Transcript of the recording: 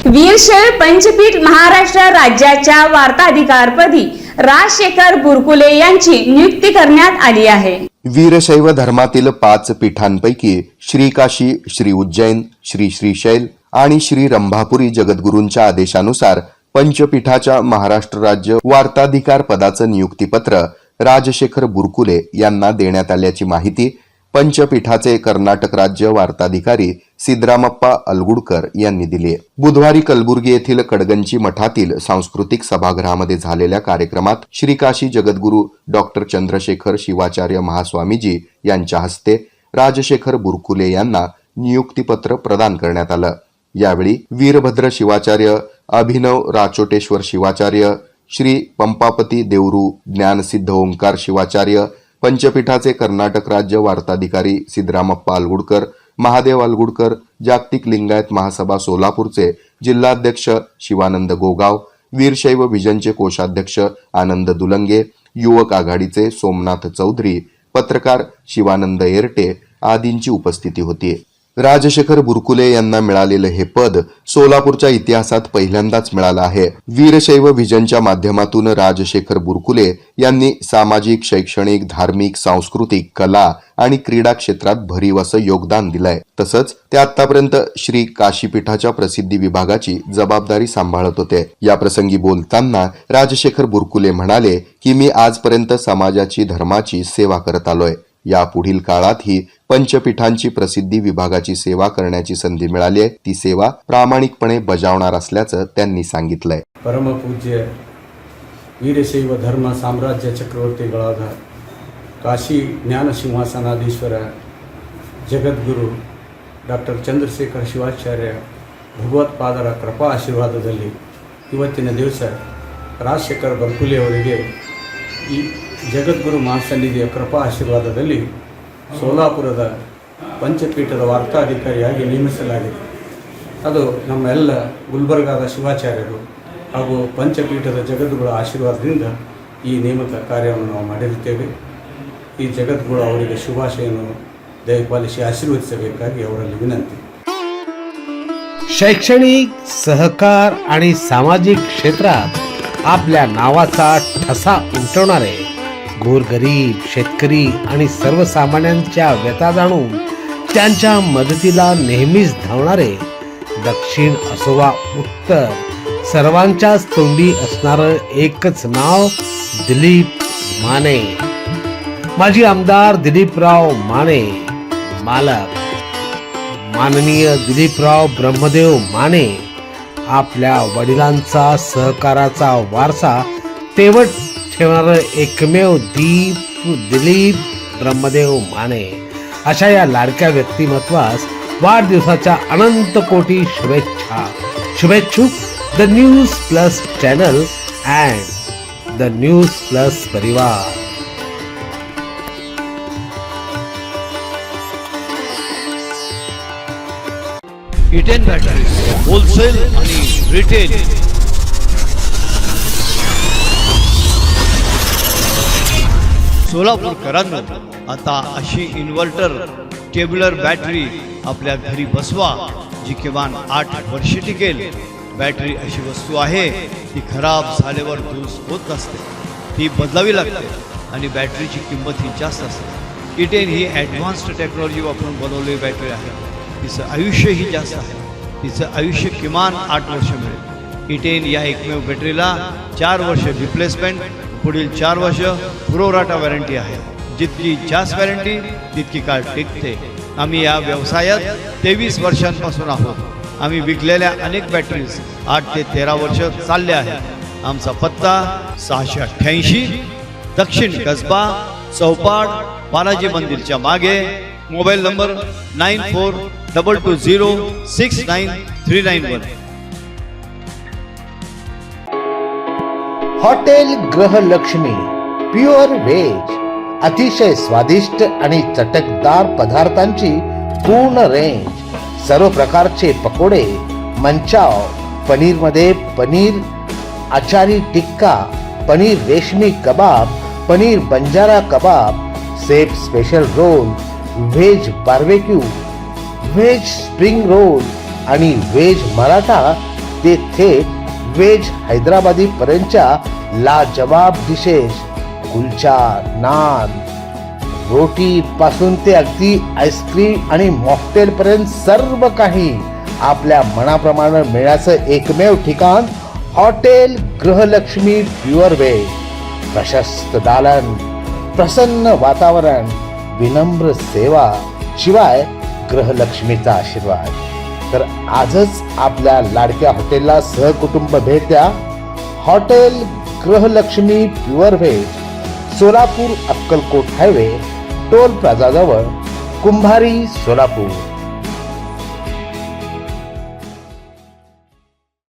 वीरशैव पंचपीठ महाराष्ट्र राज्याच्या वार्ताधिकारपदी राजशेखर बुरकुले यांची नियुक्ती करण्यात आली आहे। वीरशैव धर्मातील 5 पीठांपैकी श्री काशी, श्री उज्जैन, श्री श्रीशैल आणि श्री रंभापुरी जगद्गुरूंच्या आदेशानुसार पंचपीठाच्या महाराष्ट्र राज्य वार्ताधिकार पदाचं नियुक्तीपत्र राजशेखर बुरकुले यांना देण्यात आल्याची माहिती पंचपीठाचे कर्नाटक राज्य वार्ताधिकारी सिद्धरामप्पा अलगुडकर यांनी दिली। बुधवारी कलबुर्गी येथील कडगंची मठातील सांस्कृतिक सभागृहामध्ये झालेल्या कार्यक्रमात श्री काशी जगद्गुरू डॉक्टर चंद्रशेखर शिवाचार्य महास्वामीजी यांच्या हस्ते राजशेखर बुरकुले यांना नियुक्तीपत्र प्रदान करण्यात आलं। यावेळी वीरभद्र शिवाचार्य, अभिनव राचोटेश्वर शिवाचार्य, श्री पंपापती देवरू ज्ञानसिद्ध ओंकार शिवाचार्य, पंचपीठाचे कर्नाटक राज्य वार्ताधिकारी सिद्धरामप्पा अलगुडकर, महादेव अलगुडकर, जागतिक लिंगायत महासभा सोलापूरचे जिल्हाध्यक्ष शिवानंद गोगाव, वीरशैव विजनचे कोषाध्यक्ष आनंद दुलंगे, युवक आघाडीचे सोमनाथ चौधरी, पत्रकार शिवानंद एरटे आदींची उपस्थिती होती। राजशेखर बुरकुले यांना मिळालेले हे पद सोलापूरच्या इतिहासात पहिल्यांदाच मिळालं आहे। वीरशैव विजनच्या माध्यमातून राजशेखर बुरकुले यांनी सामाजिक, शैक्षणिक, धार्मिक, सांस्कृतिक, कला आणि क्रीडा क्षेत्रात भरीव असं योगदान दिलंय। तसंच ते आतापर्यंत श्री काशीपीठाच्या प्रसिद्धी विभागाची जबाबदारी सांभाळत होते। या प्रसंगी बोलताना राजशेखर बुरकुले म्हणाले की मी आजपर्यंत समाजाची, धर्माची सेवा करत आलोय। या पुढील काळातही पंचपीठांची प्रसिद्धी विभागाची सेवा करण्याची संधी मिळाली आहे, ती सेवा प्रामाणिकपणे बजावणार असल्याचं त्यांनी सांगितलंय। परमपूज्य वीरशैव धर्म साम्राज्य चक्रवर्तीಗಳಾದ ಕಾಶಿ ಜ್ಞಾನ ಸಿಂಹಾಸನಾಧೀಶ್ವರ ಜಗದ್ಗುರು ಡಾಕ್ಟರ್ ಚಂದ್ರಶೇಖರ್ ಶಿವಾಚಾರ್ಯ ಭಗವತ್ಪಾದರ ಕೃಪಾ ಆಶೀರ್ವಾದದಲ್ಲಿ ಇವತ್ತಿನ ದಿವಸ ರಾಜಶೇಖರ್ ಬುರ್ಕುಲೆ ಅವರಿಗೆ ಈ ಜಗದ್ಗುರು ಮಹಾಸನ್ನಿಧಿಯ ಕೃಪಾ ಆಶೀರ್ವಾದದಲ್ಲಿ ಸೋಲಾಪುರದ ಪಂಚಪೀಠದ ವಾರ್ತಾಧಿಕಾರಿಯಾಗಿ ನೇಮಿಸಲಾಗಿದೆ। ಅದು ನಮ್ಮ ಎಲ್ಲ ಗುಲ್ಬರ್ಗಾದ ಶಿವಾಚಾರ್ಯರು ಹಾಗೂ ಪಂಚಪೀಠದ ಜಗದ್ಗುರುಗಳ ಆಶೀರ್ವಾದದಿಂದ ಈ ನೇಮಕ ಕಾರ್ಯವನ್ನು ನಾವು ಮಾಡಿರುತ್ತೇವೆ। ಈ ಜಗದ್ಗುರು ಅವರಿಗೆ ಶುಭಾಶಯವನ್ನು ದಯಪಾಲಿಸಿ ಆಶೀರ್ವದಿಸಬೇಕಾಗಿ ಅವರಲ್ಲಿ ವಿನಂತಿ। शैक्षणिक, सहकार आणि सामाजिक क्षेत्रात आपल्या नावाचा ठसा उमटवणारे, गोरगरीब, शेतकरी आणि सर्वसामान्यांच्या व्यथा जाणून त्यांच्या मदतीला नेहमीच धावणारे, दक्षिण असो वा उत्तर सर्वांच्याच तोंडी असणारं एकच नाव दिलीप माने। माजी आमदार दिलीपराव माने, मालक माननीय दिलीपराव ब्रह्मदेव माने आपल्या वडिलांचा सहकाराचा वारसा तेवट ठेवणारं एकमेव दिलीप ब्रह्मदेव माने अशा या लाडक्या व्यक्तिमत्वास वाढदिवसाच्या अनंत कोटी शुभेच्छा। शुभेच्छुक the news plus channel and the news plus परिवार। इटेन बॅटरीज होलसेल आणि रिटेल। सोलापूरकरांनो, आता अशी इन्व्हर्टर टेब्युलर बॅटरी आपल्या घरी बसवा जी किमान 8 वर्षे टिकेल। बॅटरी अशी वस्तू आहे ती खराब झाल्यावर दुरुस्त होत नसते, ती बदलावी लागते आणि बॅटरीची किंमत ही जास्त असते। इटेन ही ॲडव्हान्स्ड टेक्नॉलॉजी वापरून बनवलेली बॅटरी आहे। तिचं आयुष्यही जास्त आहे, तिचं आयुष्य किमान 8 वर्ष मिळेल। इटेन या एकमेव बॅटरीला 4 वर्ष रिप्लेसमेंट, पुढील 4 वर्ष पुरवठा वॉरंटी आहे। जितकी जास्त वॉरंटी तितकी काळ टिकते। आम्ही या व्यवसायात 23 वर्षांपासून आहोत। आम्ही विकलेल्या अनेक बॅटरीज 8 ते 13 वर्ष चालल्या आहेत। आमचा पत्ता 688 दक्षिण कसबा चौपाट बालाजी मंदिरच्या मागे। Mobile number 9422069391। Hotel Grihalakshmi pure veg, अतिशय स्वादिष्ट आणि चटकदार पदार्थांची पूर्ण रेंज, सर्व प्रकारचे पकोडे, मंचाव, पनीर मध्ये पनीर आचारी tikka, paneer reshmi kebab, paneer banjara kebab, chef special roll, veg barbecue, veg spring roll आणि व्हेज मराठा ते थेट वेज हैदराबादी पर्यंतच्या लाजवाब डिशेस, कुलचा, नान, रोटी पासून ते अगदी आईस्क्रीम आणि मॉकटेल पर्यंत सर्व काही आपल्या मनाप्रमाणे मिळण्याचं एकमेव ठिकाण हॉटेल गृहलक्ष्मी प्युअर व्हेज. प्रशस्त दालन, प्रसन्न वातावरण, विनम्र सेवा, शिवाय गृहलक्ष्मीचा आशीर्वाद. तर आजच आपल्या लाडक्या हॉटेलला सहकुटुंब भेट द्या. Hotel Grihalakshmi pure veg, Solapur Akkalkot highway, toll plaza जवळ, कुंभारी, सोलापूर.